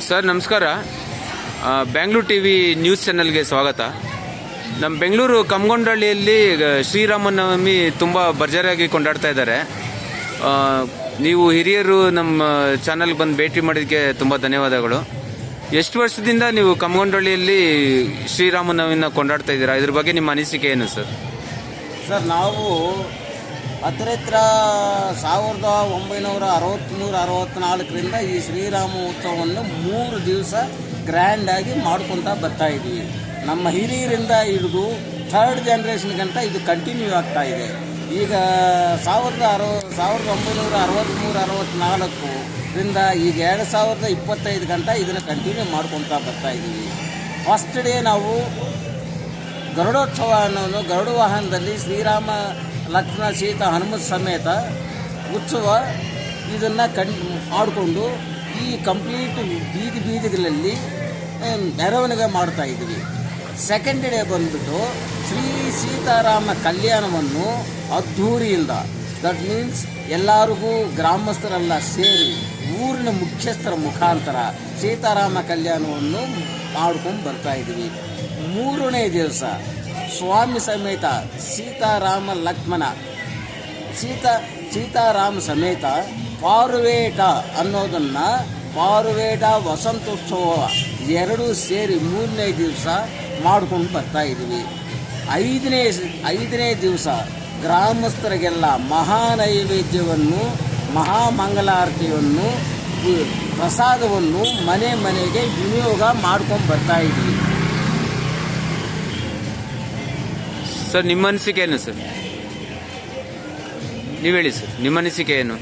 Sir ನಮಸ್ಕಾರ. Bangalore T V news ಚಾನೆಲ್ಗೆ ಸ್ವಾಗತ. ನಮ್ಮ ಬೆಂಗಳೂರು ಕಮ್ಮಗೊಂಡಳ್ಳಿಯಲ್ಲಿ ಶ್ರೀರಾಮನವಮಿ ತುಂಬ ಭರ್ಜರಿಯಾಗಿ ಕೊಂಡಾಡ್ತಾ ಇದ್ದಾರೆ. ನೀವು ಹಿರಿಯರು ನಮ್ಮ ಚಾನಲ್ಗೆ ಬಂದು ಭೇಟಿ ಮಾಡಿದ್ದಕ್ಕೆ ತುಂಬ ಧನ್ಯವಾದಗಳು. ಎಷ್ಟು ವರ್ಷದಿಂದ ನೀವು ಕಮ್ಮಗೊಂಡಳ್ಳಿಯಲ್ಲಿ ಶ್ರೀರಾಮನವಮಿನ ಕೊಂಡಾಡ್ತಾ ಇದ್ದೀರಾ? ಇದ್ರ ಬಗ್ಗೆ ನಿಮ್ಮ ಅನಿಸಿಕೆ ಏನು ಸರ್? ಸರ್, ನಾವು ಹತ್ತಿರ 1963-64ರಿಂದ ಈ ಶ್ರೀರಾಮ ಉತ್ಸವವನ್ನು 3 ದಿವಸ ಗ್ರ್ಯಾಂಡಾಗಿ ಮಾಡ್ಕೊತಾ ಬರ್ತಾ ಇದ್ದೀವಿ. ನಮ್ಮ ಹಿರಿಯರಿಂದ ಹಿಡಿದು 3rd ಜನರೇಷನ್ ಗಂಟ ಇದು ಕಂಟಿನ್ಯೂ ಆಗ್ತಾ ಇದೆ. ಈಗ 1963-64ರಿಂದ ಈಗ 2025 ಗಂಟ ಇದನ್ನು ಕಂಟಿನ್ಯೂ ಮಾಡ್ಕೊತಾ ಬರ್ತಾ ಇದ್ದೀವಿ. ಫಸ್ಟ್ ಡೇ ನಾವು ಗರುಡೋತ್ಸವ ಅನ್ನೋದು ಗರುಡ ವಾಹನದಲ್ಲಿ ಶ್ರೀರಾಮ ಲಕ್ಷ್ಮಣ ಸೀತಾ ಹನುಮತ್ ಸಮೇತ ಉತ್ಸವ ಇದನ್ನು ಮಾಡಿಕೊಂಡು ಈ ಕಂಪ್ಲೀಟ್ ಬೀದಿಗಳಲ್ಲಿ ಮೆರವಣಿಗೆ ಮಾಡ್ತಾ ಇದ್ದೀವಿ. ಸೆಕೆಂಡ್ ಡೇ ಬಂದುಬಿಟ್ಟು ಶ್ರೀ ಸೀತಾರಾಮ ಕಲ್ಯಾಣವನ್ನು ಅದ್ಧೂರಿಯಿಂದ, ದಟ್ ಮೀನ್ಸ್ ಎಲ್ಲರಿಗೂ ಗ್ರಾಮಸ್ಥರೆಲ್ಲ ಸೇರಿ ಊರಿನ ಮುಖ್ಯಸ್ಥರ ಮುಖಾಂತರ ಸೀತಾರಾಮ ಕಲ್ಯಾಣವನ್ನು ಮಾಡ್ಕೊಂಡು ಬರ್ತಾ ಇದ್ದೀವಿ. 3ನೇ ದಿವಸ ಸ್ವಾಮಿ ಸಮೇತ ಸೀತಾರಾಮ ಲಕ್ಷ್ಮಣ ಸೀತಾರಾಮ ಸಮೇತ ಪಾರುವೇಟ ಅನ್ನೋದನ್ನು ಪಾರುವೇಟ ವಸಂತೋತ್ಸವ ಎರಡೂ ಸೇರಿ 3ನೇ ದಿವಸ ಮಾಡ್ಕೊಂಡು ಬರ್ತಾ ಇದ್ದೀವಿ. ಐದನೇ ದಿವಸ ಗ್ರಾಮಸ್ಥರಿಗೆಲ್ಲ ಮಹಾನೈವೇದ್ಯವನ್ನು, ಮಹಾಮಂಗಲಾರತಿಯನ್ನು, ಪ್ರಸಾದವನ್ನು ಮನೆ ಮನೆಗೆ ವಿನಿಯೋಗ ಮಾಡ್ಕೊಂಡು ಬರ್ತಾ ಇದ್ದೀವಿ. ಸರ್ ನಿಮ್ಮ ಅನಿಸಿಕೆ ಏನು ಸರ್? ನೀವು ಹೇಳಿ ಸರ್, ನಿಮ್ಮ ಅನಿಸಿಕೆ ಏನು?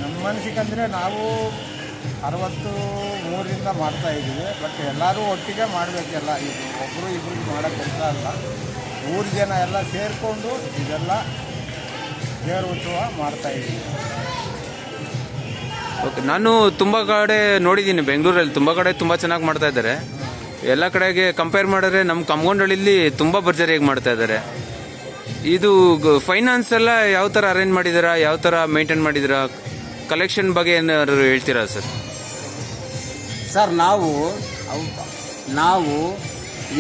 ನಮ್ಮ ಅನಿಸಿಕೆ ಅಂದರೆ ನಾವು 63ರಿಂದ ಮಾಡ್ತಾ ಇದ್ದೀವಿ. ಬಟ್ ಎಲ್ಲರೂ ಒಟ್ಟಿಗೆ ಮಾಡಬೇಕೆಲ್ಲ. ಇದು ಒಬ್ಬರು ಇಬ್ಬರಿಗೆ ಮಾಡೋ ಕೆಲಸ ಅಲ್ಲ. ಊರು ಜನ ಎಲ್ಲ ಸೇರಿಕೊಂಡು ಇದೆಲ್ಲ ದೇವ್ರ ಉತ್ಸವ ಮಾಡ್ತಾಯಿದ್ದೀವಿ. ಓಕೆ, ನಾನು ತುಂಬ ಕಡೆ ನೋಡಿದ್ದೀನಿ, ಬೆಂಗಳೂರಲ್ಲಿ ತುಂಬ ಕಡೆ ತುಂಬ ಚೆನ್ನಾಗಿ ಮಾಡ್ತಾ ಇದ್ದಾರೆ. ಎಲ್ಲ ಕಡೆಗೆ ಕಂಪೇರ್ ಮಾಡಿದ್ರೆ ನಮ್ಮ ಕಮ್ಮಗೊಂಡಳ್ಳಿಲಿ ತುಂಬ ಭರ್ಜರಿಯಾಗಿ ಮಾಡ್ತಾ ಇದ್ದಾರೆ. ಇದು ಫೈನಾನ್ಸ್ ಎಲ್ಲ ಯಾವ ಥರ ಅರೇಂಜ್ ಮಾಡಿದ್ದೀರಾ, ಯಾವ ಥರ ಮೇಂಟೈನ್ ಮಾಡಿದ್ದೀರಾ? ಕಲೆಕ್ಷನ್ ಬಗ್ಗೆ ಏನಾದ್ರು ಹೇಳ್ತೀರಾ ಸರ್? ಸರ್, ನಾವು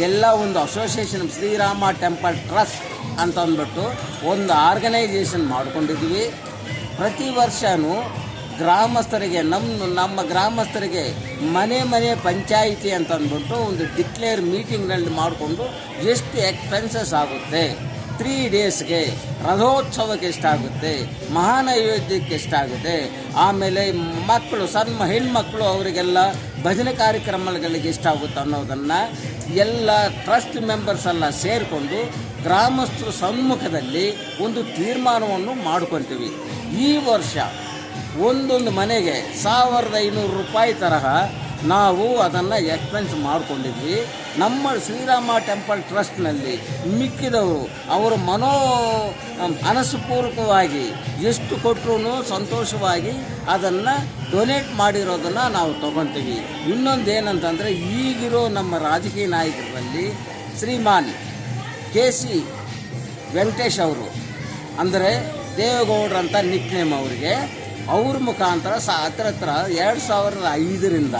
ಎಲ್ಲ ಒಂದು ಅಸೋಸಿಯೇಷನ್ ಶ್ರೀರಾಮ ಟೆಂಪಲ್ ಟ್ರಸ್ಟ್ ಅಂತ ಅಂದ್ಬಿಟ್ಟು ಒಂದು ಆರ್ಗನೈಜೇಷನ್ ಮಾಡ್ಕೊಂಡಿದ್ವಿ. ಪ್ರತಿ ವರ್ಷವೂ ಗ್ರಾಮಸ್ಥರಿಗೆ ನಮ್ಮ ಗ್ರಾಮಸ್ಥರಿಗೆ ಮನೆ ಪಂಚಾಯಿತಿ ಅಂತ ಅಂದ್ಬಿಟ್ಟು ಒಂದು ಡಿಕ್ಲೇರ್ ಮೀಟಿಂಗ್ನಲ್ಲಿ ಮಾಡಿಕೊಂಡು ಎಷ್ಟು ಎಕ್ಸ್ಪೆನ್ಸಸ್ ಆಗುತ್ತೆ, 3 ಡೇಸ್ಗೆ ರಥೋತ್ಸವಕ್ಕೆ ಎಷ್ಟಾಗುತ್ತೆ, ಮಹಾನೈವೇದ್ಯಕ್ಕೆ ಎಷ್ಟಾಗುತ್ತೆ, ಆಮೇಲೆ ಮಕ್ಕಳು ಸಣ್ಣ ಹೆಣ್ಮಕ್ಳು ಅವರಿಗೆಲ್ಲ ಭಜನೆ ಕಾರ್ಯಕ್ರಮಗಳಿಗೆ ಎಷ್ಟಾಗುತ್ತೆ ಅನ್ನೋದನ್ನು ಎಲ್ಲ ಟ್ರಸ್ಟ್ ಮೆಂಬರ್ಸ್ ಎಲ್ಲ ಸೇರಿಕೊಂಡು ಗ್ರಾಮಸ್ಥರ ಸಮ್ಮುಖದಲ್ಲಿ ಒಂದು ತೀರ್ಮಾನವನ್ನು ಮಾಡ್ಕೊತೀವಿ. ಈ ವರ್ಷ ಒಂದೊಂದು ಮನೆಗೆ 1500 ರೂಪಾಯಿ ತರಹ ನಾವು ಅದನ್ನು ಎಕ್ಸ್ಪೆನ್ಸ್ ಮಾಡಿಕೊಂಡಿದ್ವಿ. ನಮ್ಮ ಶ್ರೀರಾಮ ಟೆಂಪಲ್ ಟ್ರಸ್ಟ್ನಲ್ಲಿ ಮಿಕ್ಕಿದವರು ಅವರು ಅನಸುಪೂರ್ವಕವಾಗಿ ಎಷ್ಟು ಕೊಟ್ಟರು ಸಂತೋಷವಾಗಿ ಅದನ್ನು ಡೊನೇಟ್ ಮಾಡಿರೋದನ್ನು ನಾವು ತೊಗೊತೀವಿ. ಇನ್ನೊಂದೇನಂತಂದರೆ, ಈಗಿರೋ ನಮ್ಮ ರಾಜಕೀಯ ನಾಯಕರಲ್ಲಿ ಶ್ರೀಮಾನ್ KC ವೆಂಕಟೇಶ್ ಅವರು, ಅಂದರೆ ದೇವೇಗೌಡರಂತ ನಿಕ್ ನೇಮ್ ಅವರಿಗೆ, ಅವ್ರ ಮುಖಾಂತರ ಹತ್ರ 2005ರಿಂದ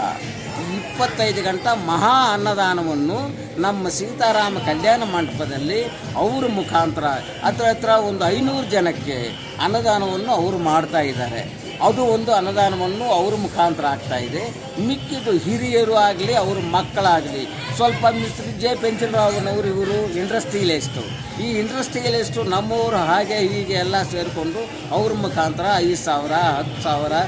25 ಗಂಟೆ ಮಹಾ ಅನ್ನದಾನವನ್ನು ನಮ್ಮ ಸೀತಾರಾಮ ಕಲ್ಯಾಣ ಮಂಟಪದಲ್ಲಿ ಅವ್ರ ಮುಖಾಂತರ ಹತ್ರ ಒಂದು 500 ಜನಕ್ಕೆ ಅನ್ನದಾನವನ್ನು ಅವರು ಮಾಡ್ತಾ ಇದ್ದಾರೆ. ಅದು ಒಂದು ಅನ್ನದಾನವನ್ನು ಅವ್ರ ಮುಖಾಂತರ ಆಗ್ತಾಯಿದೆ. ಮಿಕ್ಕಿದ್ದು ಹಿರಿಯರು ಆಗಲಿ ಅವ್ರ ಮಕ್ಕಳಾಗಲಿ ಸ್ವಲ್ಪ ಮಿಸ್ಟ್ರಿ ಜೆ ಪೆಂಚನರಾವ್ನವರು ಇವರು ಇಂಡಸ್ಟ್ರಿಯಲಿಸ್ಟು, ಈ ಇಂಡಸ್ಟ್ರಿಯಲಿಸ್ಟು ನಮ್ಮವರು ಹಾಗೆ ಹೀಗೆ ಎಲ್ಲ ಸೇರಿಕೊಂಡು ಅವ್ರ ಮುಖಾಂತರ 5,000, 10,000,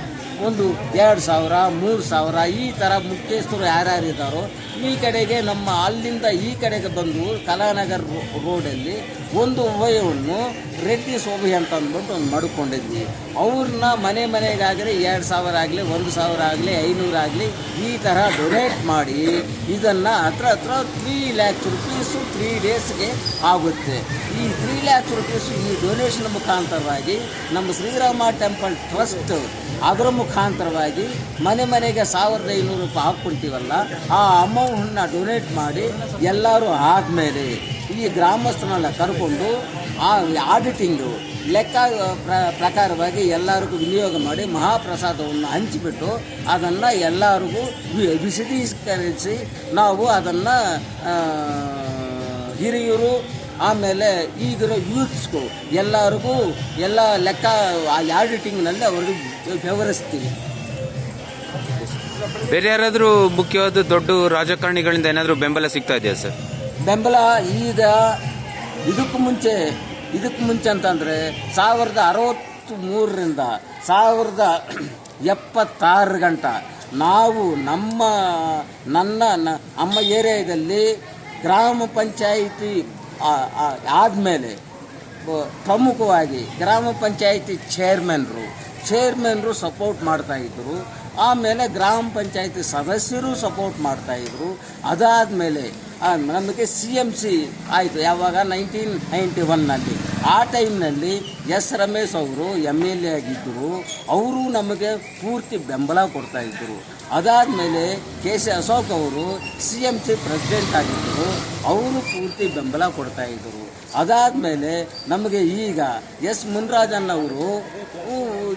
ಒಂದು 2,000, 3,000 ಈ ಥರ ಮುಖ್ಯಸ್ಥರು ಯಾರ್ಯಾರಿದ್ದಾರೋ ಈ ಕಡೆಗೆ ನಮ್ಮ ಅಲ್ಲಿಂದ ಈ ಕಡೆಗೆ ಬಂದು ಕಲಾನಗರ್ ರೋಡಲ್ಲಿ ಒಂದು ಉಭಯವನ್ನು ರೆಡ್ಡಿ ಸೋಭೆ ಅಂತ ಅಂದ್ಬಿಟ್ಟು ಒಂದು ಮಾಡಿಕೊಂಡಿದ್ವಿ. ಅವ್ರನ್ನ ಮನೆಗಾಗಲಿ 2,000 ಆಗಲಿ, 1,000 ಆಗಲಿ, 500 ಆಗಲಿ ಈ ಥರ ಡೊನೇಟ್ ಮಾಡಿ ಇದನ್ನು ಹತ್ರ 3 ಲ್ಯಾಕ್ಸ್ ರುಪೀಸು 3 ಡೇಸ್ಗೆ ಆಗುತ್ತೆ. ಈ 3 ಲ್ಯಾಕ್ಸ್ ರುಪೀಸು ಈ ಡೊನೇಷನ್ ಮುಖಾಂತರವಾಗಿ ನಮ್ಮ ಶ್ರೀರಾಮ ಟೆಂಪಲ್ ಟ್ರಸ್ಟ್ ಅದರ ಮುಖಾಂತರವಾಗಿ ಮನೆಗೆ 1,500 ರೂಪಾಯಿ ಹಾಕ್ಕೊಳ್ತೀವಲ್ಲ, ಆ ಅಮೌಂಟನ್ನ ಡೊನೇಟ್ ಮಾಡಿ ಎಲ್ಲರೂ ಆದಮೇಲೆ ಈ ಗ್ರಾಮಸ್ಥರನ್ನೆಲ್ಲ ಕರ್ಕೊಂಡು ಆ ಆಡಿಟಿಂಗು ಲೆಕ್ಕ ಪ್ರಕಾರವಾಗಿ ಎಲ್ಲರಿಗೂ ವಿನಿಯೋಗ ಮಾಡಿ ಮಹಾಪ್ರಸಾದವನ್ನು ಹಂಚಿಬಿಟ್ಟು ಅದನ್ನು ಎಲ್ಲರಿಗೂ ವಿಶದೀಕರಿಸಿ ನಾವು ಅದನ್ನು ಹಿರಿಯರು ಆಮೇಲೆ ಈಗಿರೋ ಯೂತ್ಸ್ಗೂ ಎಲ್ಲರಿಗೂ ಎಲ್ಲ ಲೆಕ್ಕ ಆಡಿಟಿಂಗ್ನಲ್ಲಿ ಅವ್ರಿಗೆ ವ್ಯವಹರಿಸ್ತೀವಿ. ಬೇರೆ ಯಾರಾದರೂ ಮುಖ್ಯವಾದ ದೊಡ್ಡ ರಾಜಕಾರಣಿಗಳಿಂದ ಏನಾದರೂ ಬೆಂಬಲ ಸಿಗ್ತಾ ಇದೆಯಾ ಸರ್? ಬೆಂಬಲ ಈಗ ಇದಕ್ಕೂ ಮುಂಚೆ ಅಂತಂದರೆ 1063ರಿಂದ 1076 ಗಂಟ ನಾವು ನಮ್ಮ ಏರಿಯಾದಲ್ಲಿ ಗ್ರಾಮ ಪಂಚಾಯಿತಿ ಆದಮೇಲೆ ಪ್ರಮುಖವಾಗಿ ಗ್ರಾಮ ಪಂಚಾಯಿತಿ ಚೇರ್ಮನ್ರು ಸಪೋರ್ಟ್ ಮಾಡ್ತಾಯಿದ್ರು. ಆಮೇಲೆ ಗ್ರಾಮ ಪಂಚಾಯಿತಿ ಸದಸ್ಯರು ಸಪೋರ್ಟ್ ಮಾಡ್ತಾಯಿದ್ರು. ಅದಾದಮೇಲೆ ನಮಗೆ CMC ಆಯಿತು ಯಾವಾಗ 1991ನಲ್ಲಿ. ಆ ಟೈಮ್ನಲ್ಲಿ S. ರಮೇಶ್ ಅವರು MLA ಆಗಿದ್ದರು. ಅವರು ನಮಗೆ ಪೂರ್ತಿ ಬೆಂಬಲ ಕೊಡ್ತಾಯಿದ್ರು. ಅದಾದಮೇಲೆ KC ಅಶೋಕ್ ಅವರು CMC ಪ್ರೆಸಿಡೆಂಟ್ ಆಗಿದ್ದರು. ಅವರು ಪೂರ್ತಿ ಬೆಂಬಲ ಕೊಡ್ತಾಯಿದ್ರು. ಅದಾದಮೇಲೆ ನಮಗೆ ಈಗ S. ಮುನ್ರಾಜನ್ ಅವರು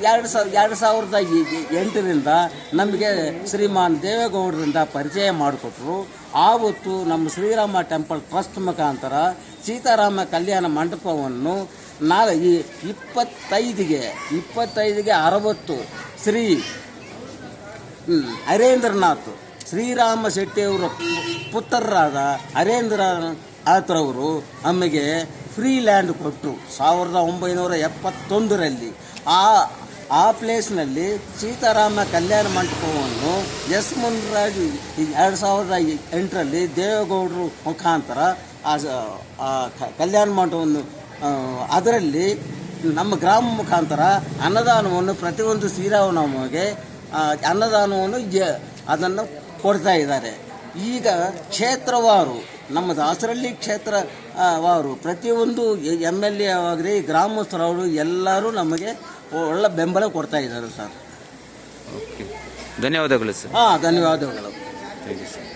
2008ರಿಂದ ನಮಗೆ ಶ್ರೀಮಾನ್ ದೇವೇಗೌಡರಿಂದ ಪರಿಚಯ ಮಾಡಿಕೊಟ್ರು. ಆವತ್ತು ನಮ್ಮ ಶ್ರೀರಾಮ ಟೆಂಪಲ್ ಟ್ರಸ್ಟ್ ಮುಖಾಂತರ ಸೀತಾರಾಮ ಕಲ್ಯಾಣ ಮಂಟಪವನ್ನು ಈ 25ಗೆ 60 ಶ್ರೀ ಹರೇಂದ್ರನಾಥ್ ಶ್ರೀರಾಮ ಶೆಟ್ಟಿಯವರ ಪುತ್ರರಾದ ಹರೇಂದ್ರನಾಥ್ರವರು ನಮಗೆ ಫ್ರೀ ಲ್ಯಾಂಡ್ ಕೊಟ್ಟರು 1971ರಲ್ಲಿ. ಆ ಪ್ಲೇಸ್ನಲ್ಲಿ ಸೀತಾರಾಮ ಕಲ್ಯಾಣ ಮಂಟಪವನ್ನು ಎಸ್ ಮುನ್ರಾಜು 2008ರಲ್ಲಿ ದೇವೇಗೌಡರು ಮುಖಾಂತರ ಆ ಕಲ್ಯಾಣ ಮಂಟಪವನ್ನು ಅದರಲ್ಲಿ ನಮ್ಮ ಗ್ರಾಮ ಮುಖಾಂತರ ಅನ್ನದಾನವನ್ನು ಪ್ರತಿಯೊಂದು ಶ್ರೀರಾಮನವಮಿಗೆ ಅನ್ನದಾನವನ್ನು ಅದನ್ನು ಕೊಡ್ತಾ ಇದ್ದಾರೆ. ಈಗ ಕ್ಷೇತ್ರವಾರು ನಮ್ಮ ದಾಸರಳ್ಳಿ ಕ್ಷೇತ್ರವಾರು ಪ್ರತಿಯೊಂದು MLA ಆಗಲಿ ಗ್ರಾಮಸ್ಥರವರು ಎಲ್ಲರೂ ನಮಗೆ ಒಳ್ಳೆ ಬೆಂಬಲ ಕೊಡ್ತಾ ಇದ್ದಾರೆ ಸರ್. ಓಕೆ, ಧನ್ಯವಾದಗಳು ಸರ್. ಧನ್ಯವಾದಗಳು. Thank you sir.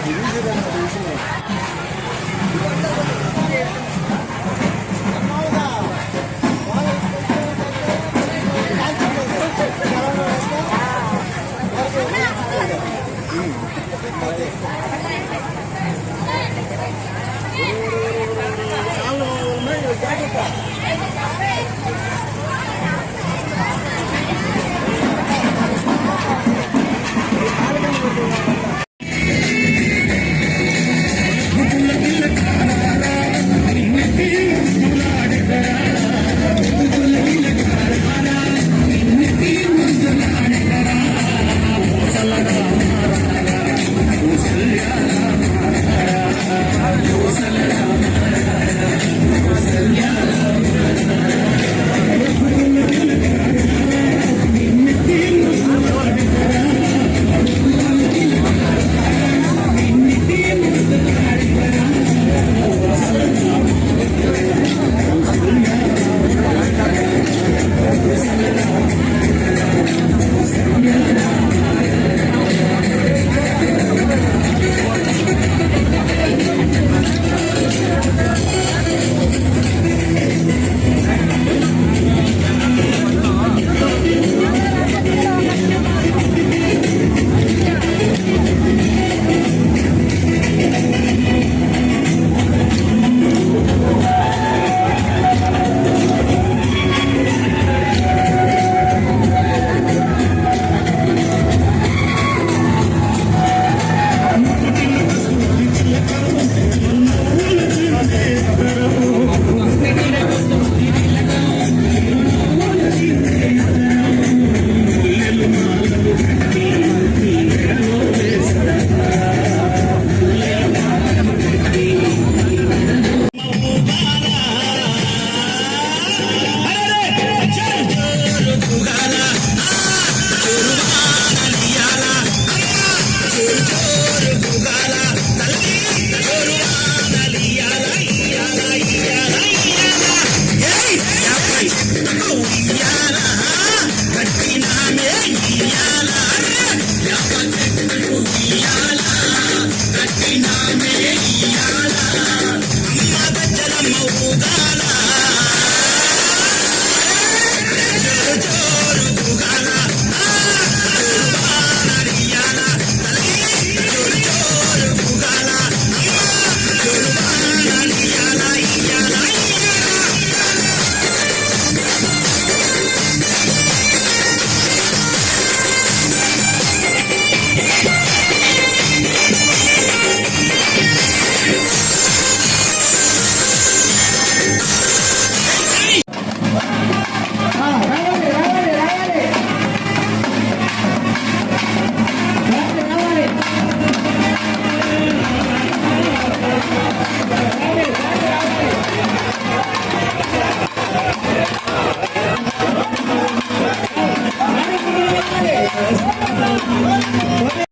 Ini